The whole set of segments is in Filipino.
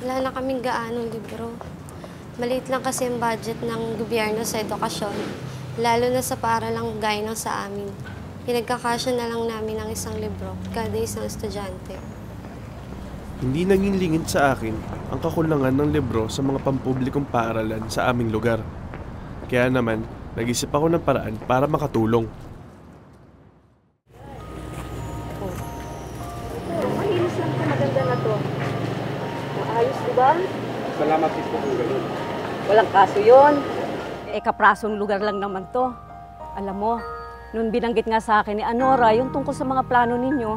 Wala na kaming gaanong libro. Maliit lang kasi ang budget ng gobyerno sa edukasyon, lalo na sa paaralang gaya ng sa amin. Pinagkakasya na lang namin ang isang libro kada isang estudyante. Hindi naging lingid sa akin ang kakulangan ng libro sa mga pampublikong paaralan sa aming lugar. Kaya naman, nag-isip ako ng paraan para makatulong. Mahinis lang ito, maganda na to. Maayos, di ba? Salamat din po kung ganun. Walang kaso yun. Kaprasong lugar lang naman to. Alam mo, nung binanggit nga sa akin ni Anora yung tungkol sa mga plano ninyo,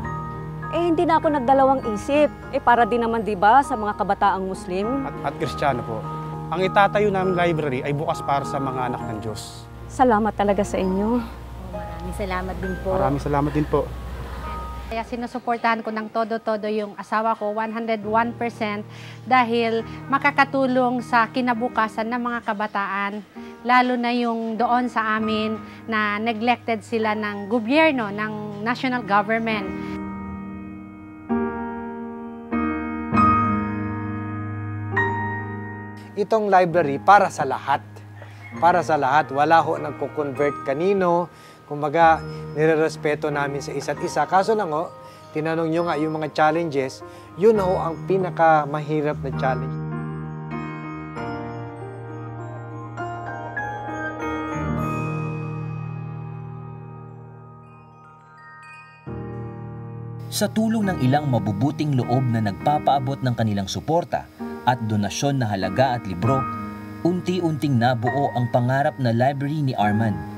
hindi na ako nagdalawang isip. Para din naman, di ba, sa mga kabataang Muslim. At Kristiyano po, ang itatayo naming library ay bukas para sa mga anak ng Diyos. Salamat talaga sa inyo. Maraming salamat din po. Maraming salamat din po. Kaya sinusuportahan ko ng todo-todo yung asawa ko, 101%, dahil makakatulong sa kinabukasan ng mga kabataan, lalo na yung doon sa amin na neglected sila ng gobyerno, ng national government. Itong library para sa lahat. Para sa lahat. Wala ho nagko-convert kanino. Kumbaga, nirerespeto namin sa isa't isa. Kaso lang ho, tinanong nyo nga yung mga challenges, yun ho ang pinakamahirap na challenge. Sa tulong ng ilang mabubuting loob na nagpapaabot ng kanilang suporta at donasyon na halaga at libro, unti-unting nabuo ang pangarap na library ni Arman.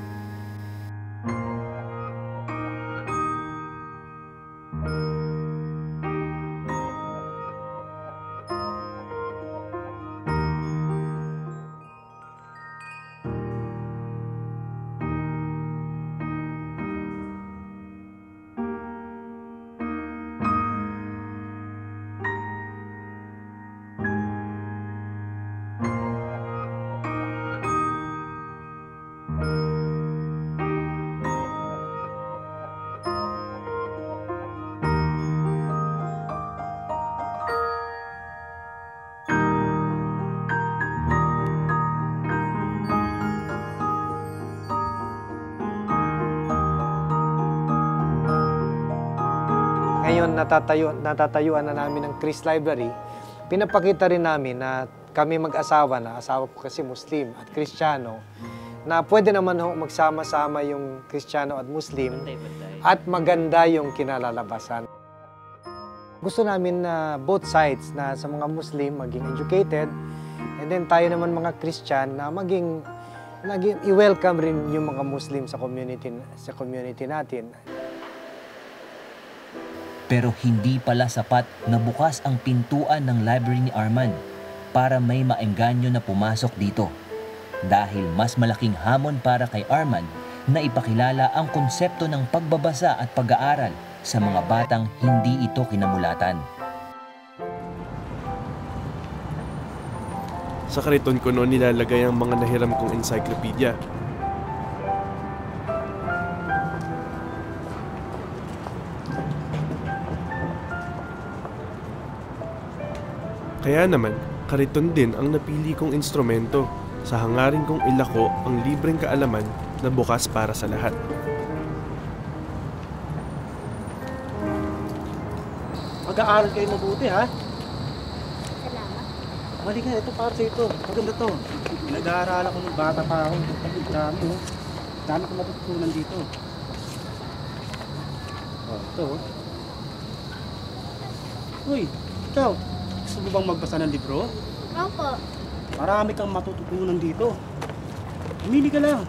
Ngayon, natatayuan na namin ng Chris Library. Pinapakita rin namin na kami mag-asawa na, asawa ko kasi Muslim at Kristiyano, na pwede naman ho magsama-sama yung Kristiyano at Muslim at maganda yung kinalalabasan. Gusto namin na both sides, na sa mga Muslim maging educated, and then tayo naman mga Christian na maging i-welcome rin yung mga Muslim sa community natin. Pero hindi pala sapat na bukas ang pintuan ng library ni Arman para may maengganyo na pumasok dito. Dahil mas malaking hamon para kay Arman na ipakilala ang konsepto ng pagbabasa at pag-aaral sa mga batang hindi ito kinamulatan. Sa kariton ko noon nilalagay ang mga nahiram kong encyclopedia. Kaya naman, kariton din ang napili kong instrumento sa hangarin kong ilako ang libreng kaalaman na bukas para sa lahat. Mag-aaral kayo mabuti, ha? Salamat. Mali ka, ito para sa ito. Maganda to. Nag-aaral ako ng bata pa ako. Dami, oh. Dami ko matutunan dito. Oh, ito, oh. Uy, ikaw. Gusto mo bang magbasa ng libro? Opo. Marami kang matututunan dito. Pumili ka lang.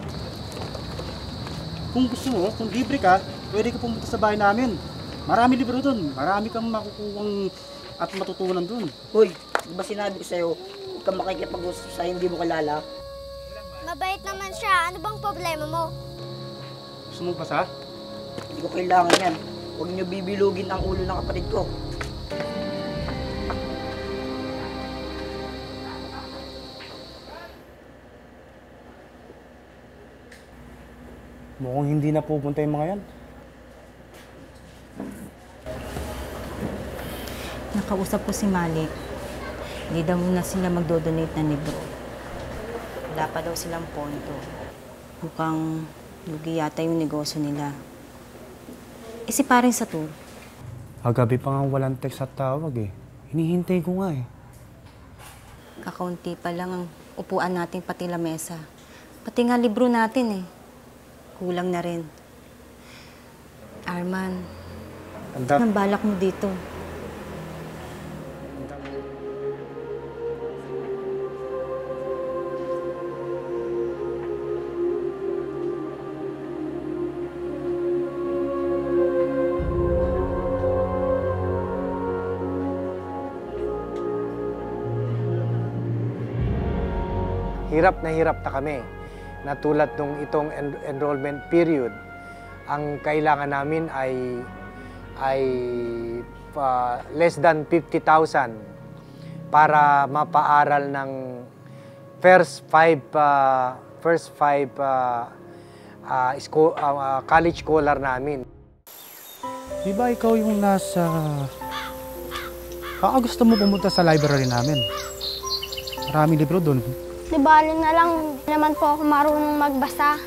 Kung gusto mo, kung libre ka, pwede ka pumunta sa bahay namin. Marami libro dun. Marami kang makukuhang at matutunan dun. Hoy, di ba sinabi ko sa'yo, huwag kang makikipag-usap sa hindi mo kilala? Mabait naman siya. Ano bang problema mo? Gusto mo basa? Hindi ko kailangan yan. Huwag niyo bibilugin ang ulo ng kapatid ko. Mukhang hindi na pupunta yung mga yan. Nakausap ko si Malik. Hindi daw muna sila magdodonate ng libro. Wala pa daw silang pondo. Mukhang lugi yata yung negosyo nila. Eh si paring Satur? Agabi pa nga walang text at tawag eh. Hinihintay ko nga eh. Kakaunti pa lang ang upuan natin pati lamesa. Pati nga libro natin eh. Kulang na rin. Arman, anong balak mo dito? Hirap na kami. Na tulad nung itong enrollment period, ang kailangan namin ay less than 50,000 para mapaaral ng first five college scholar namin. Di ba ikaw yung nasa... Baka gusto mo pumunta sa library namin? Maraming libro doon. Di bali na lang naman po ako marunong magbasa.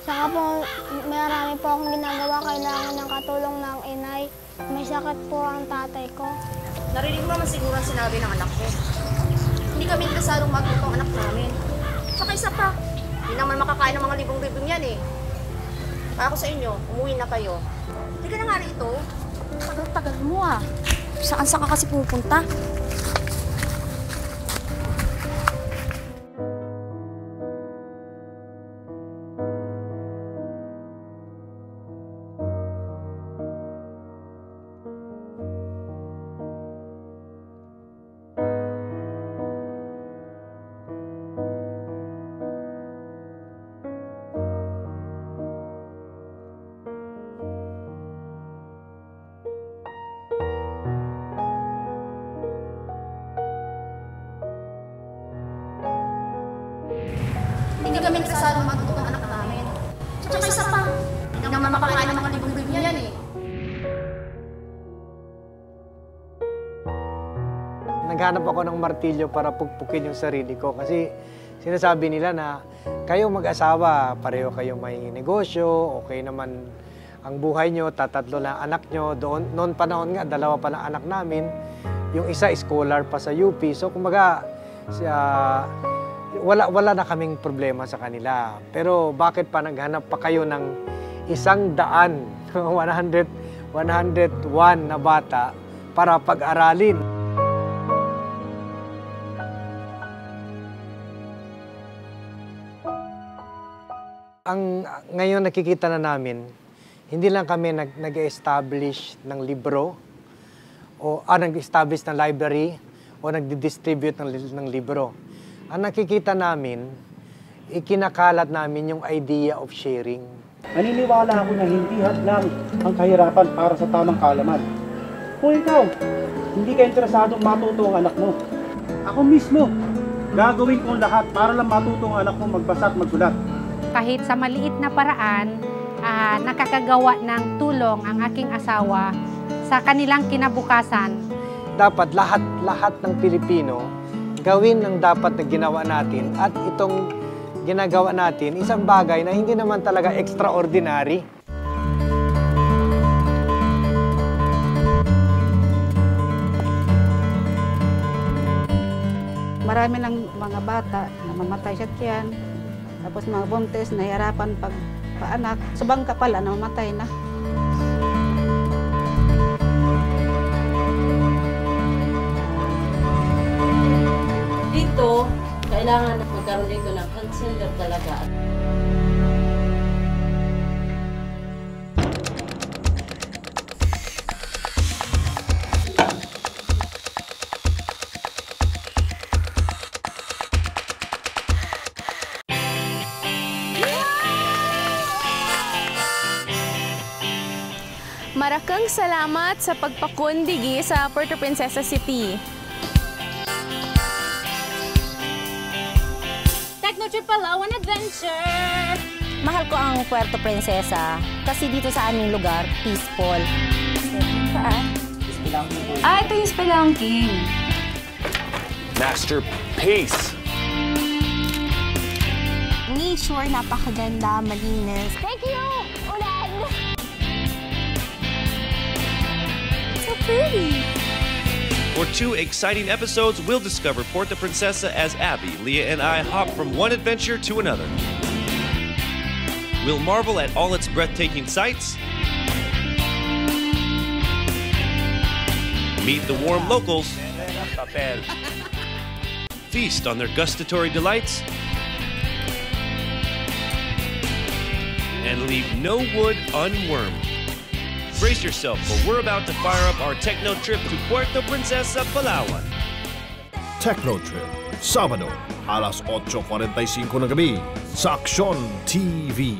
Saka po, marami po akong ginagawa, kailangan ng katulong ng inay. May sakit po ang tatay ko. Narinig mo naman siguro ang sinabi ng anak ko. Hindi kami kasalong matuto ang anak namin. Saka isa pa, hindi naman makakain ng mga libong-libong yan eh. Kaya ako sa inyo, umuwi na kayo. Hindi ka na nga rito. Tagal-tagal mo ah. Saan ka kasi pupunta? Hindi kami kasalong matuto ang anak namin. Tsaka isa pa, hindi naman makakain ng mga libong-libong yan eh. Naghanap ako ng martilyo para pugpukin yung sarili ko kasi sinasabi nila na kayo mag-asawa, pareho kayo may negosyo, okay naman ang buhay nyo, tatatlo lang anak nyo. Noon panahon nga, 2 pa lang anak namin. Yung isa scholar pa sa UP. So kumbaga, wala na kaming problema sa kanila. Pero bakit pa naghanap pa kayo ng 100, 101 na bata para pag-aralin? Ngayon nakikita na namin, hindi lang kami nag-establish ng libro o nag-establish ng library o nag-distribute ng libro. Ang nakikita namin, ikinakalat namin yung idea of sharing. Naniniwala ako na hindi hadlang ang kahirapan para sa tamang kaalaman. Kung ikaw, hindi ka interesadong matuto ang anak mo, ako mismo, gagawin kong lahat para lang matuto ang anak mo magbasa at magsulat. Kahit sa maliit na paraan, nakakagawa ng tulong ang aking asawa sa kanilang kinabukasan. Dapat lahat ng Pilipino gawin ang dapat na ginawa natin at itong ginagawa natin, isang bagay na hindi naman talaga extraordinary. Marami ng mga bata na mamatay sa tiyan, tapos mga buntis nahihirapan pagpaanak, sa bangka pala namamatay na. Dito, kailangan na magkaroon dito ng health center talaga. Marakang salamat sa pagpakundigi sa Puerto Princesa City. Technotrip Palawan Adventure! Mahal ko ang Puerto Princesa kasi dito sa aming lugar, peaceful. Saan? Ito yung Spelunking. Masterpiece. Nature, napakaganda, malinis. Thank you! Ulan! So pretty! For 2 exciting episodes, we'll discover Puerto Princesa as Abby, Leah, and I hop from one adventure to another. We'll marvel at all its breathtaking sights, meet the warm locals, feast on their gustatory delights, and leave no wood unwormed. Brace yourself, for we're about to fire up our techno trip to Puerto Princesa, Palawan. Techno Trip, Sabado, alas 8:45 ng gabi sa Aksyon TV.